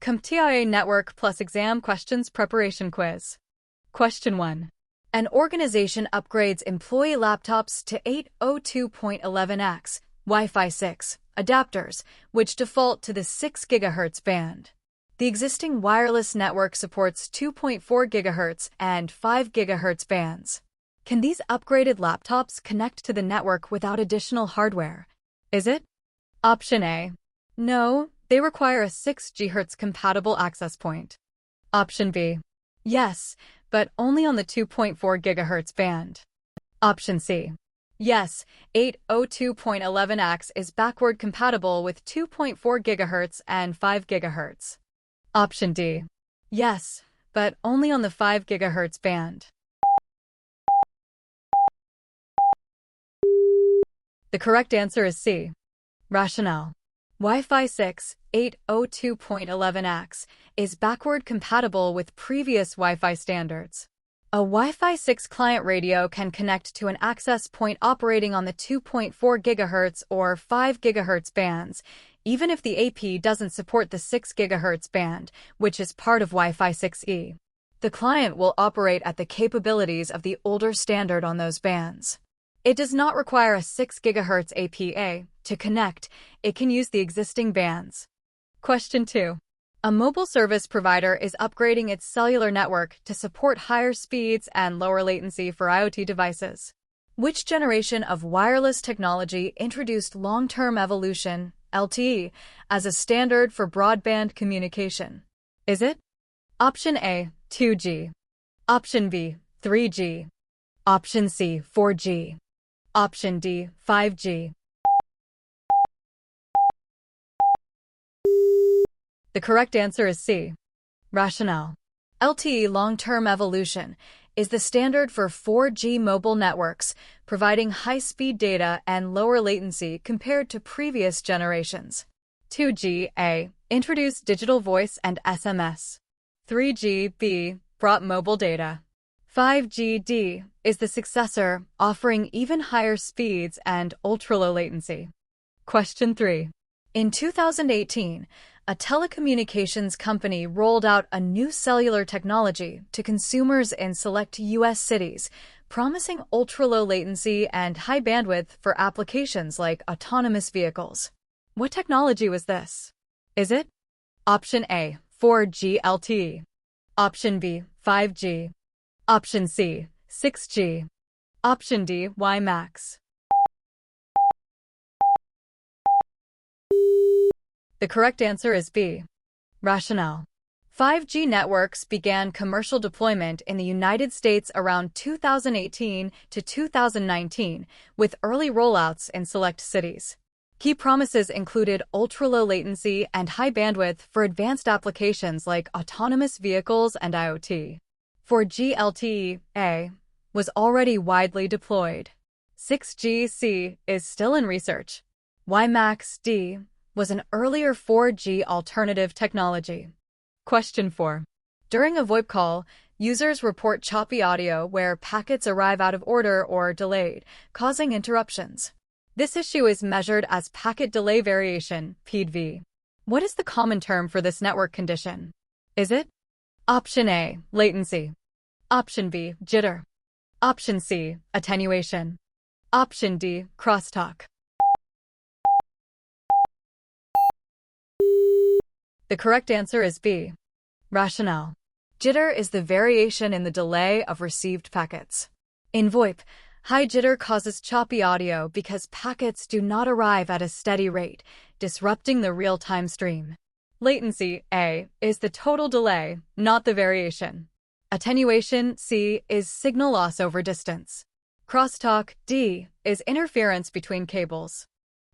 Comptia Network plus Exam Questions Preparation Quiz. Question 1. An organization upgrades employee laptops to 802.11x Wi-Fi 6 adapters, which default to the 6 GHz band. The existing wireless network supports 2.4 GHz and 5 GHz bands. Can these upgraded laptops connect to the network without additional hardware? Is it? Option A. No, they require a 6 GHz compatible access point. Option B. Yes, but only on the 2.4 GHz band. Option C. Yes, 802.11x is backward compatible with 2.4 GHz and 5 GHz. Option D. Yes, but only on the 5 GHz band. The correct answer is C. Rationale. Wi-Fi 6 802.11x is backward compatible with previous Wi-Fi standards. A Wi-Fi 6 client radio can connect to an access point operating on the 2.4 GHz or 5 GHz bands, even if the AP doesn't support the 6 GHz band, which is part of Wi-Fi 6E. The client will operate at the capabilities of the older standard on those bands. It does not require a 6 GHz APA to connect. It can use the existing bands. Question 2. A mobile service provider is upgrading its cellular network to support higher speeds and lower latency for IoT devices. Which generation of wireless technology introduced long-term evolution, LTE, as a standard for broadband communication? Is it? Option A, 2G. Option B, 3G. Option C, 4G. Option D, 5G. The correct answer is C. Rationale. LTE long-term evolution is the standard for 4G mobile networks, providing high-speed data and lower latency compared to previous generations. 2G introduced digital voice and SMS. 3G brought mobile data. 5G is the successor, offering even higher speeds and ultra-low latency. Question 3. In 2018, a telecommunications company rolled out a new cellular technology to consumers in select U.S. cities, promising ultra-low latency and high bandwidth for applications like autonomous vehicles. What technology was this? Is it? Option A, 4G LTE. Option B, 5G. Option C, 6G. Option D, WiMAX. The correct answer is B. Rationale. 5G networks began commercial deployment in the United States around 2018 to 2019, with early rollouts in select cities. Key promises included ultra-low latency and high bandwidth for advanced applications like autonomous vehicles and IoT. 4G LTE was already widely deployed. 6G is still in research. WiMAX was an earlier 4G alternative technology. Question 4. During a VoIP call, users report choppy audio where packets arrive out of order or delayed, causing interruptions. This issue is measured as packet delay variation, PDV. What is the common term for this network condition? Is it? Option A, latency. Option B, jitter. Option C, attenuation. Option D, crosstalk. The correct answer is B. Rationale. Jitter is the variation in the delay of received packets. In VoIP, high jitter causes choppy audio because packets do not arrive at a steady rate, disrupting the real-time stream. Latency, A, is the total delay, not the variation. Attenuation, C, is signal loss over distance. Crosstalk, D, is interference between cables.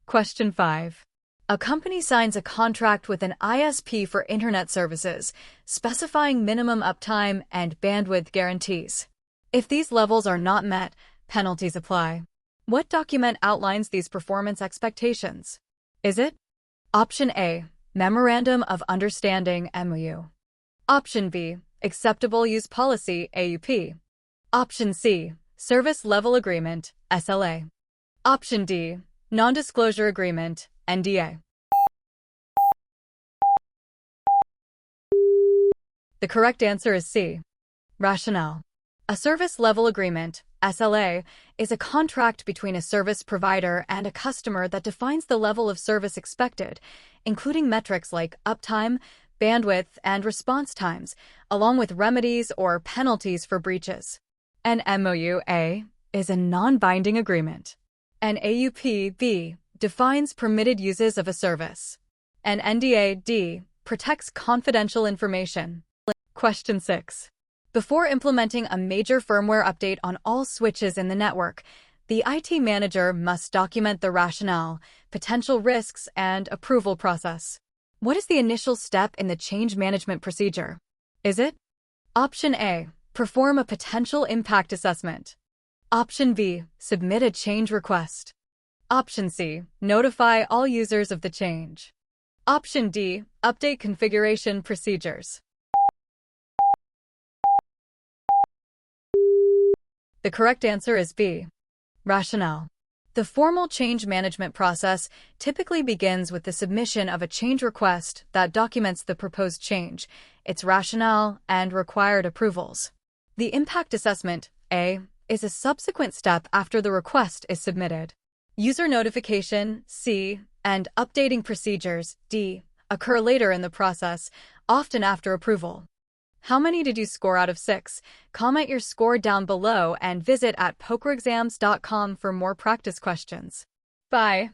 Question 5. A company signs a contract with an ISP for internet services, specifying minimum uptime and bandwidth guarantees. If these levels are not met, penalties apply. What document outlines these performance expectations? Is it? Option A, Memorandum of Understanding MOU. Option B, Acceptable Use Policy AUP. Option C, Service Level Agreement SLA. Option D, Non-Disclosure Agreement NDA. The correct answer is C. Rationale. A service level agreement, SLA, is a contract between a service provider and a customer that defines the level of service expected, including metrics like uptime, bandwidth, and response times, along with remedies or penalties for breaches. An MOU-A is a non-binding agreement. An AUP-B defines permitted uses of a service. An NDA-D protects confidential information. Question 6. Before implementing a major firmware update on all switches in the network, the IT manager must document the rationale, potential risks, and approval process. What is the initial step in the change management procedure? Is it? Option A. Perform a potential impact assessment. Option B. Submit a change request. Option C. Notify all users of the change. Option D. Update configuration procedures. The correct answer is B. Rationale. The formal change management process typically begins with the submission of a change request that documents the proposed change, its rationale, and required approvals. The impact assessment, A, is a subsequent step after the request is submitted. User notification, C, and updating procedures, D, occur later in the process, often after approval. How many did you score out of 6? Comment your score down below and visit @pokerexams.com for more practice questions. Bye.